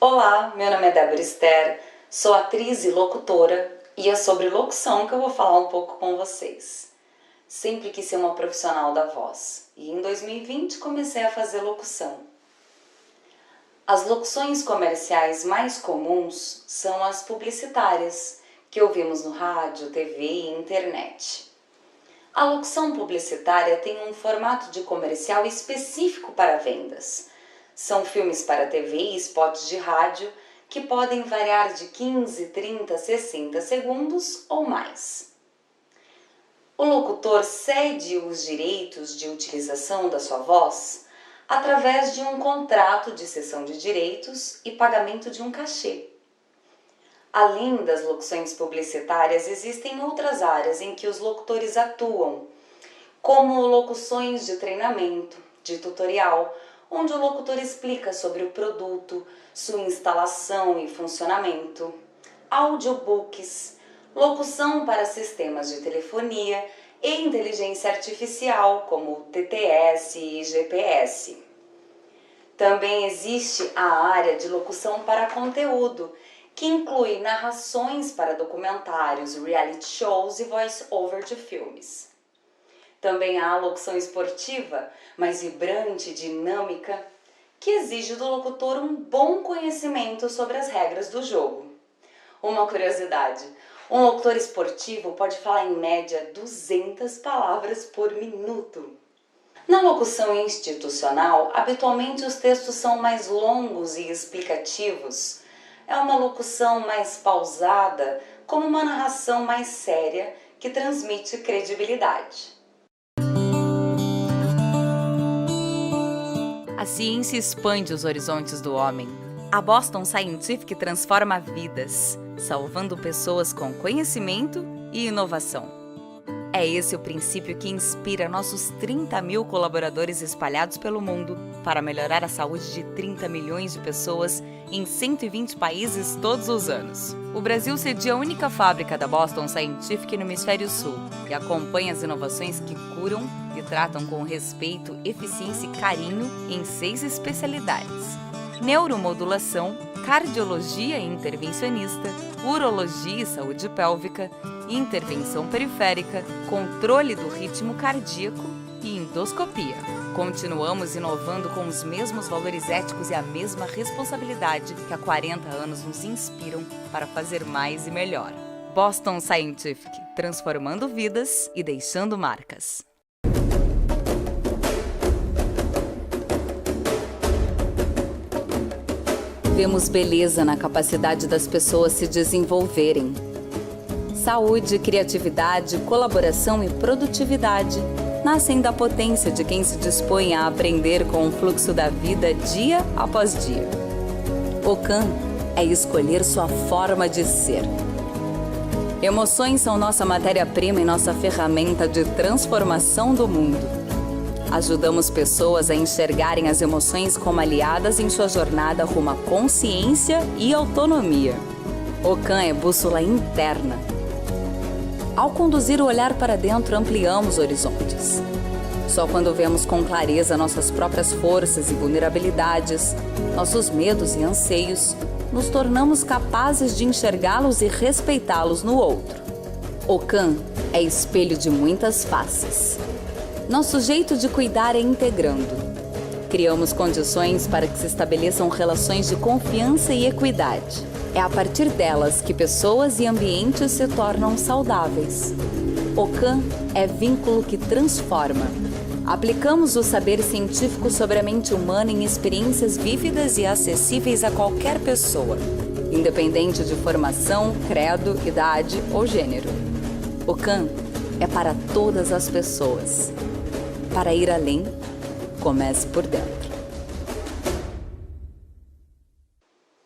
Olá, meu nome é Débora Esther, sou atriz e locutora e é sobre locução que eu vou falar um pouco com vocês. Sempre quis ser uma profissional da voz e em 2020 comecei a fazer locução. As locuções comerciais mais comuns são as publicitárias, que ouvimos no rádio, TV e internet. A locução publicitária tem um formato de comercial específico para vendas. São filmes para TV e spots de rádio que podem variar de 15, 30, 60 segundos ou mais. O locutor cede os direitos de utilização da sua voz através de um contrato de cessão de direitos e pagamento de um cachê. Além das locuções publicitárias, existem outras áreas em que os locutores atuam, como locuções de treinamento, de tutorial, onde o locutor explica sobre o produto, sua instalação e funcionamento, audiobooks, locução para sistemas de telefonia e inteligência artificial, como TTS e GPS. Também existe a área de locução para conteúdo, que inclui narrações para documentários, reality shows e voice-over de filmes. Também há a locução esportiva, mais vibrante e dinâmica, que exige do locutor um bom conhecimento sobre as regras do jogo. Uma curiosidade, um locutor esportivo pode falar em média 200 palavras por minuto. Na locução institucional, habitualmente os textos são mais longos e explicativos. É uma locução mais pausada, como uma narração mais séria que transmite credibilidade. A ciência expande os horizontes do homem. A Boston Scientific transforma vidas, salvando pessoas com conhecimento e inovação. É esse o princípio que inspira nossos 30 mil colaboradores espalhados pelo mundo para melhorar a saúde de 30 milhões de pessoas em 120 países todos os anos. O Brasil cedia a única fábrica da Boston Scientific no Hemisfério Sul e acompanha as inovações que curam e tratam com respeito, eficiência e carinho em 6 especialidades: neuromodulação, cardiologia intervencionista, urologia e saúde pélvica, intervenção periférica, controle do ritmo cardíaco e endoscopia. Continuamos inovando com os mesmos valores éticos e a mesma responsabilidade que há 40 anos nos inspiram para fazer mais e melhor. Boston Scientific, transformando vidas e deixando marcas. Vemos beleza na capacidade das pessoas se desenvolverem. Saúde, criatividade, colaboração e produtividade nascem da potência de quem se dispõe a aprender com o fluxo da vida dia após dia. Ocã é escolher sua forma de ser. Emoções são nossa matéria-prima e nossa ferramenta de transformação do mundo. Ajudamos pessoas a enxergarem as emoções como aliadas em sua jornada rumo à consciência e autonomia. Ocã é bússola interna. Ao conduzir o olhar para dentro, ampliamos horizontes. Só quando vemos com clareza nossas próprias forças e vulnerabilidades, nossos medos e anseios, nos tornamos capazes de enxergá-los e respeitá-los no outro. Ocã é espelho de muitas faces. Nosso jeito de cuidar é integrando. Criamos condições para que se estabeleçam relações de confiança e equidade. É a partir delas que pessoas e ambientes se tornam saudáveis. Ocã é vínculo que transforma. Aplicamos o saber científico sobre a mente humana em experiências vívidas e acessíveis a qualquer pessoa, independente de formação, credo, idade ou gênero. Ocã é para todas as pessoas. Para ir além, comece por dentro.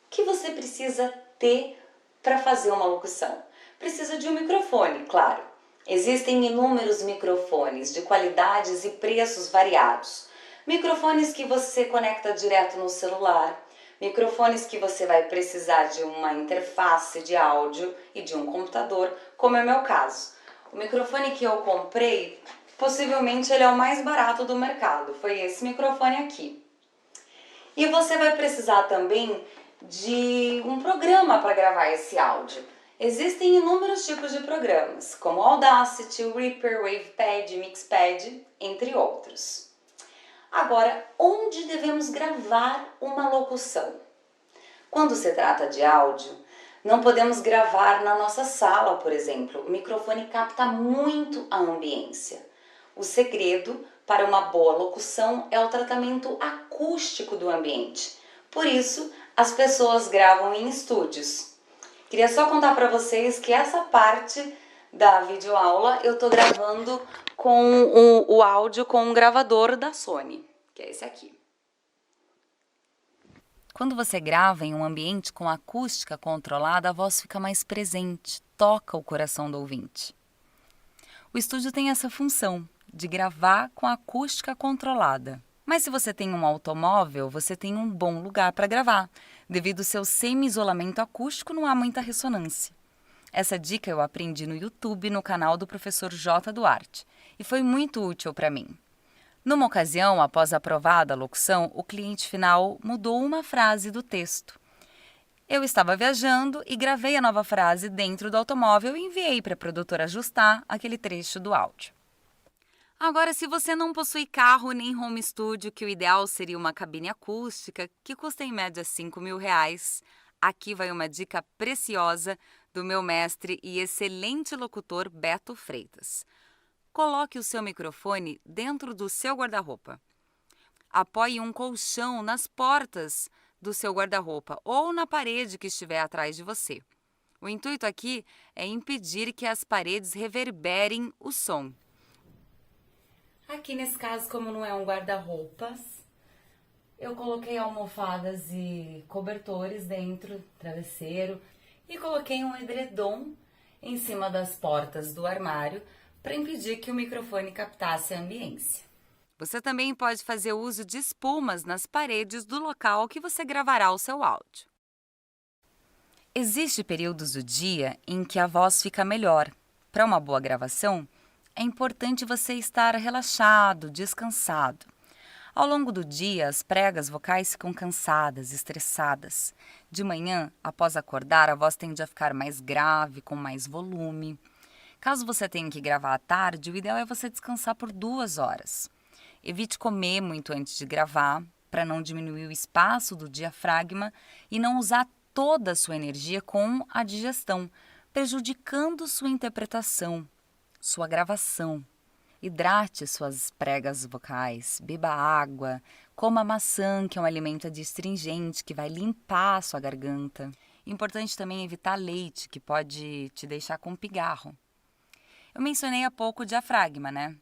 O que você precisa ter para fazer uma locução? Precisa de um microfone, claro. Existem inúmeros microfones de qualidades e preços variados. Microfones que você conecta direto no celular, microfones que você vai precisar de uma interface de áudio e de um computador, como é o meu caso. O microfone que eu comprei, possivelmente ele é o mais barato do mercado, foi esse microfone aqui. E você vai precisar também de um programa para gravar esse áudio. Existem inúmeros tipos de programas, como Audacity, Reaper, WavePad, Mixpad, entre outros. Agora, onde devemos gravar uma locução? Quando se trata de áudio, não podemos gravar na nossa sala, por exemplo. O microfone capta muito a ambiência. O segredo para uma boa locução é o tratamento acústico do ambiente. Por isso, as pessoas gravam em estúdios. Queria só contar para vocês que essa parte da videoaula eu estou gravando com o áudio com um gravador da Sony, que é esse aqui. Quando você grava em um ambiente com acústica controlada, a voz fica mais presente, toca o coração do ouvinte. O estúdio tem essa função de gravar com acústica controlada. Mas se você tem um automóvel, você tem um bom lugar para gravar. Devido ao seu semi-isolamento acústico, não há muita ressonância. Essa dica eu aprendi no YouTube, no canal do professor J. Duarte, e foi muito útil para mim. Numa ocasião, após aprovada a locução, o cliente final mudou uma frase do texto. Eu estava viajando e gravei a nova frase dentro do automóvel e enviei para a produtora ajustar aquele trecho do áudio. Agora, se você não possui carro nem home studio, que o ideal seria uma cabine acústica, que custa em média R$5.000, aqui vai uma dica preciosa do meu mestre e excelente locutor Beto Freitas. Coloque o seu microfone dentro do seu guarda-roupa. Apoie um colchão nas portas do seu guarda-roupa ou na parede que estiver atrás de você. O intuito aqui é impedir que as paredes reverberem o som. Aqui nesse caso, como não é um guarda-roupas, eu coloquei almofadas e cobertores dentro, travesseiro, e coloquei um edredom em cima das portas do armário para impedir que o microfone captasse a ambiência. Você também pode fazer uso de espumas nas paredes do local que você gravará o seu áudio. Existem períodos do dia em que a voz fica melhor. Para uma boa gravação, é importante você estar relaxado, descansado. Ao longo do dia, as pregas vocais ficam cansadas, estressadas. De manhã, após acordar, a voz tende a ficar mais grave, com mais volume. Caso você tenha que gravar à tarde, o ideal é você descansar por 2 horas. Evite comer muito antes de gravar, para não diminuir o espaço do diafragma e não usar toda a sua energia com a digestão, prejudicando sua interpretação, sua gravação. Hidrate suas pregas vocais, beba água, coma maçã, que é um alimento adstringente que vai limpar a sua garganta. Importante também evitar leite, que pode te deixar com pigarro. Eu mencionei há pouco o diafragma, né?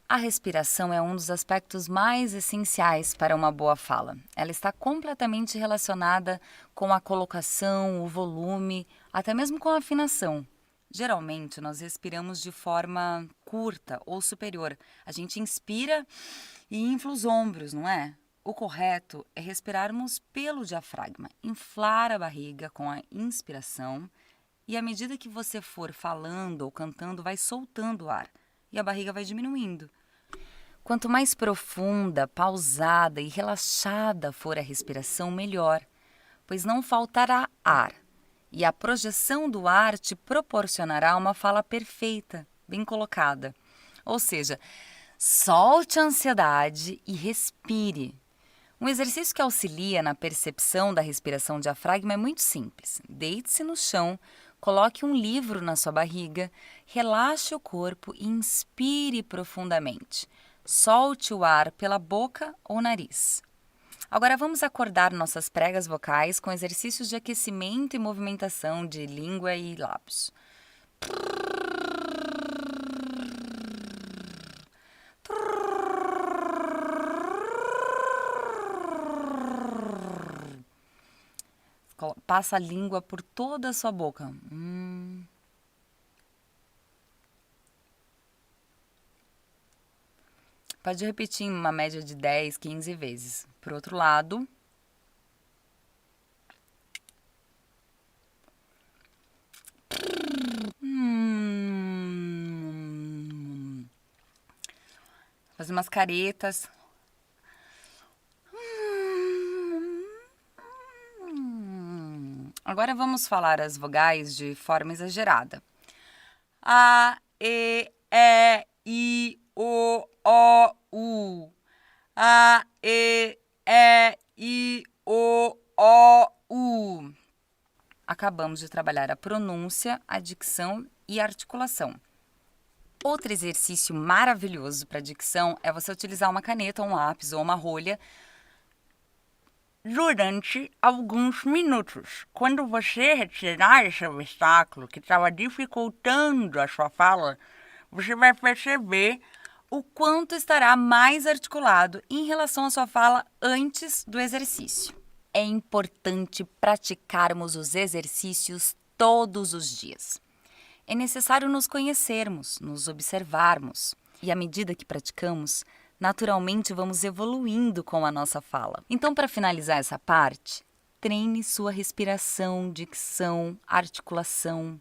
A respiração é um dos aspectos mais essenciais para uma boa fala. Ela está completamente relacionada com a colocação, o volume, até mesmo com a afinação. Geralmente, nós respiramos de forma curta ou superior. A gente inspira e infla os ombros, não é? O correto é respirarmos pelo diafragma, inflar a barriga com a inspiração e à medida que você for falando ou cantando, vai soltando o ar e a barriga vai diminuindo. Quanto mais profunda, pausada e relaxada for a respiração, melhor, pois não faltará ar. E a projeção do ar te proporcionará uma fala perfeita, bem colocada. Ou seja, solte a ansiedade e respire. Um exercício que auxilia na percepção da respiração diafragma é muito simples. Deite-se no chão, coloque um livro na sua barriga, relaxe o corpo e inspire profundamente. Solte o ar pela boca ou nariz. Agora vamos acordar nossas pregas vocais com exercícios de aquecimento e movimentação de língua e lábios. Passa a língua por toda a sua boca. Pode repetir em uma média de 10, 15 vezes. Por outro lado, fazer umas caretas. Agora vamos falar as vogais de forma exagerada. A, E, I, O, U. A, E, I, O, U. Acabamos de trabalhar a pronúncia, a dicção e a articulação. Outro exercício maravilhoso para dicção é você utilizar uma caneta, um lápis ou uma rolha durante alguns minutos. Quando você retirar esse obstáculo que estava dificultando a sua fala, você vai perceber o quanto estará mais articulado em relação à sua fala antes do exercício. É importante praticarmos os exercícios todos os dias. É necessário nos conhecermos, nos observarmos. E à medida que praticamos, naturalmente vamos evoluindo com a nossa fala. Então, para finalizar essa parte, treine sua respiração, dicção, articulação.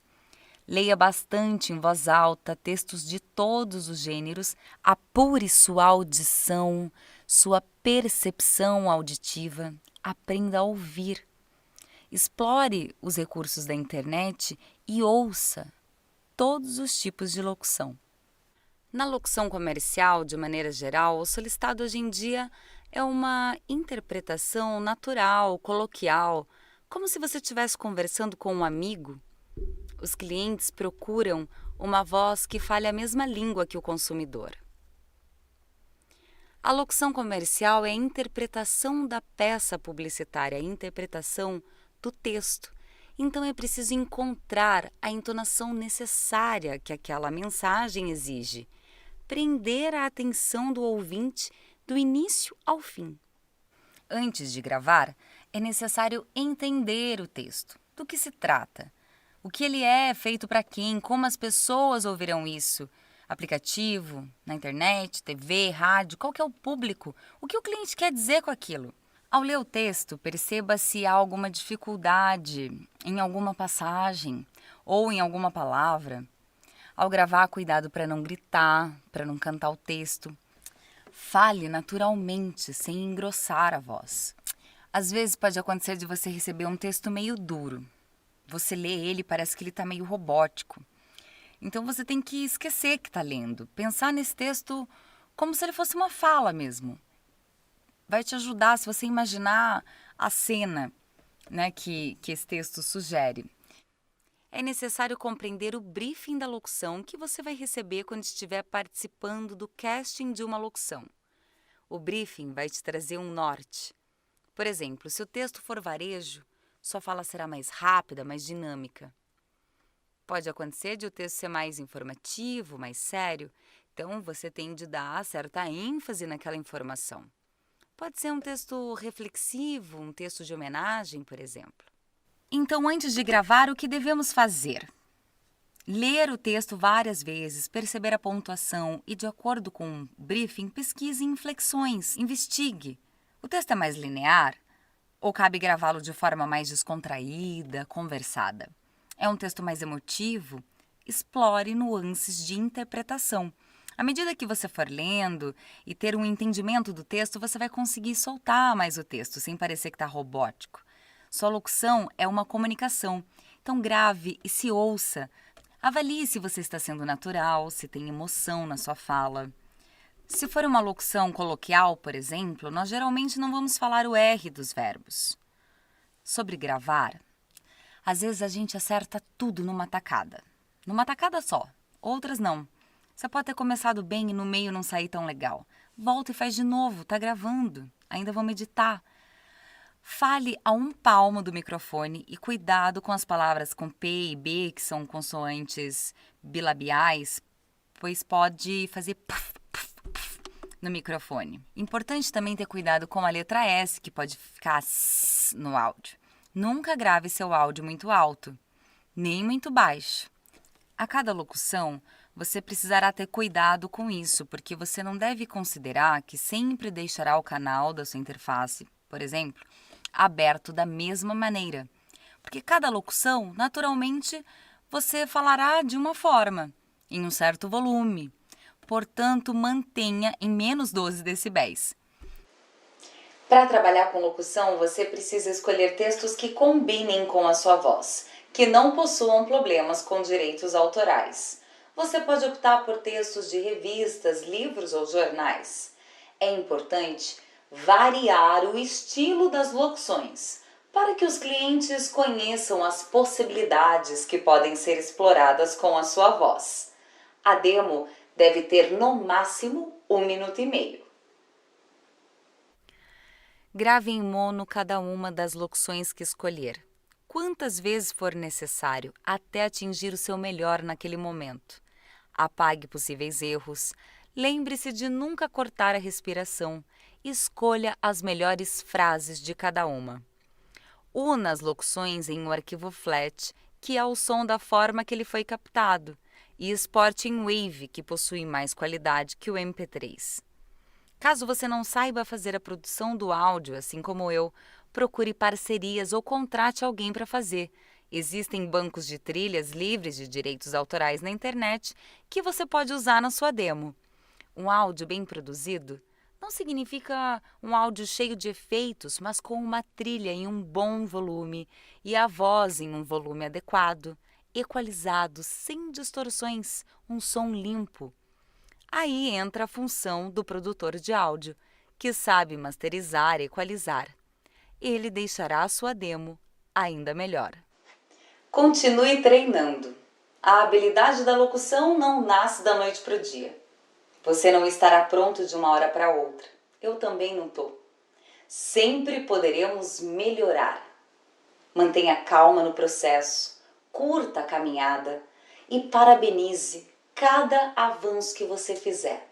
Leia bastante em voz alta textos de todos os gêneros, apure sua audição, sua percepção auditiva, aprenda a ouvir. Explore os recursos da internet e ouça todos os tipos de locução. Na locução comercial, de maneira geral, o solicitado hoje em dia é uma interpretação natural, coloquial, como se você estivesse conversando com um amigo. Os clientes procuram uma voz que fale a mesma língua que o consumidor. A locução comercial é a interpretação da peça publicitária, a interpretação do texto. Então é preciso encontrar a entonação necessária que aquela mensagem exige, prender a atenção do ouvinte do início ao fim. Antes de gravar, é necessário entender o texto, do que se trata, o que ele é, feito para quem, como as pessoas ouvirão isso, aplicativo, na internet, TV, rádio, qual que é o público, o que o cliente quer dizer com aquilo. Ao ler o texto, perceba se há alguma dificuldade em alguma passagem ou em alguma palavra. Ao gravar, cuidado para não gritar, para não cantar o texto. Fale naturalmente, sem engrossar a voz. Às vezes pode acontecer de você receber um texto meio duro. Você lê ele e parece que ele está meio robótico. Então você tem que esquecer que está lendo. Pensar nesse texto como se ele fosse uma fala mesmo. Vai te ajudar se você imaginar a cena, né, que esse texto sugere. É necessário compreender o briefing da locução que você vai receber quando estiver participando do casting de uma locução. O briefing vai te trazer um norte. Por exemplo, se o texto for varejo, sua fala será mais rápida, mais dinâmica. Pode acontecer de o texto ser mais informativo, mais sério, então você tem de dar certa ênfase naquela informação. Pode ser um texto reflexivo, um texto de homenagem, por exemplo. Então, antes de gravar, o que devemos fazer? Ler o texto várias vezes, perceber a pontuação e, de acordo com o briefing, pesquise inflexões, investigue. O texto é mais linear ou cabe gravá-lo de forma mais descontraída, conversada? É um texto mais emotivo? Explore nuances de interpretação. À medida que você for lendo e ter um entendimento do texto, você vai conseguir soltar mais o texto, sem parecer que está robótico. Sua locução é uma comunicação, então grave e se ouça. Avalie se você está sendo natural, se tem emoção na sua fala. Se for uma locução coloquial, por exemplo, nós geralmente não vamos falar o R dos verbos. Sobre gravar, às vezes a gente acerta tudo numa tacada. Numa tacada só, outras não. Você pode ter começado bem e no meio não sair tão legal. Volta e faz de novo, tá gravando. Ainda vamos editar. Fale a um palmo do microfone e cuidado com as palavras com P e B, que são consoantes bilabiais, pois pode fazer puff, puff, puff no microfone. Importante também ter cuidado com a letra S, que pode ficar S no áudio. Nunca grave seu áudio muito alto, nem muito baixo. A cada locução, você precisará ter cuidado com isso, porque você não deve considerar que sempre deixará o canal da sua interface, por exemplo, aberto da mesma maneira. Porque cada locução, naturalmente, você falará de uma forma, em um certo volume. Portanto, mantenha em menos 12 decibéis. Para trabalhar com locução, você precisa escolher textos que combinem com a sua voz, que não possuam problemas com direitos autorais. Você pode optar por textos de revistas, livros ou jornais. É importante variar o estilo das locuções, para que os clientes conheçam as possibilidades que podem ser exploradas com a sua voz. A demo deve ter no máximo 1 minuto e meio. Grave em mono cada uma das locuções que escolher, quantas vezes for necessário, até atingir o seu melhor naquele momento. Apague possíveis erros, lembre-se de nunca cortar a respiração, escolha as melhores frases de cada uma. Una as locuções em um arquivo flat, que é o som da forma que ele foi captado, e exporte em WAV, que possui mais qualidade que o MP3. Caso você não saiba fazer a produção do áudio, assim como eu, procure parcerias ou contrate alguém para fazer. Existem bancos de trilhas livres de direitos autorais na internet que você pode usar na sua demo. Um áudio bem produzido não significa um áudio cheio de efeitos, mas com uma trilha em um bom volume e a voz em um volume adequado, equalizado, sem distorções, um som limpo. Aí entra a função do produtor de áudio, que sabe masterizar e equalizar. Ele deixará a sua demo ainda melhor. Continue treinando. A habilidade da locução não nasce da noite para o dia. Você não estará pronto de uma hora para outra. Eu também não estou. Sempre poderemos melhorar. Mantenha calma no processo, curta a caminhada e parabenize cada avanço que você fizer.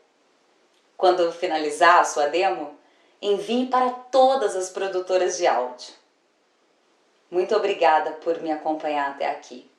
Quando finalizar a sua demo, envie para todas as produtoras de áudio. Muito obrigada por me acompanhar até aqui.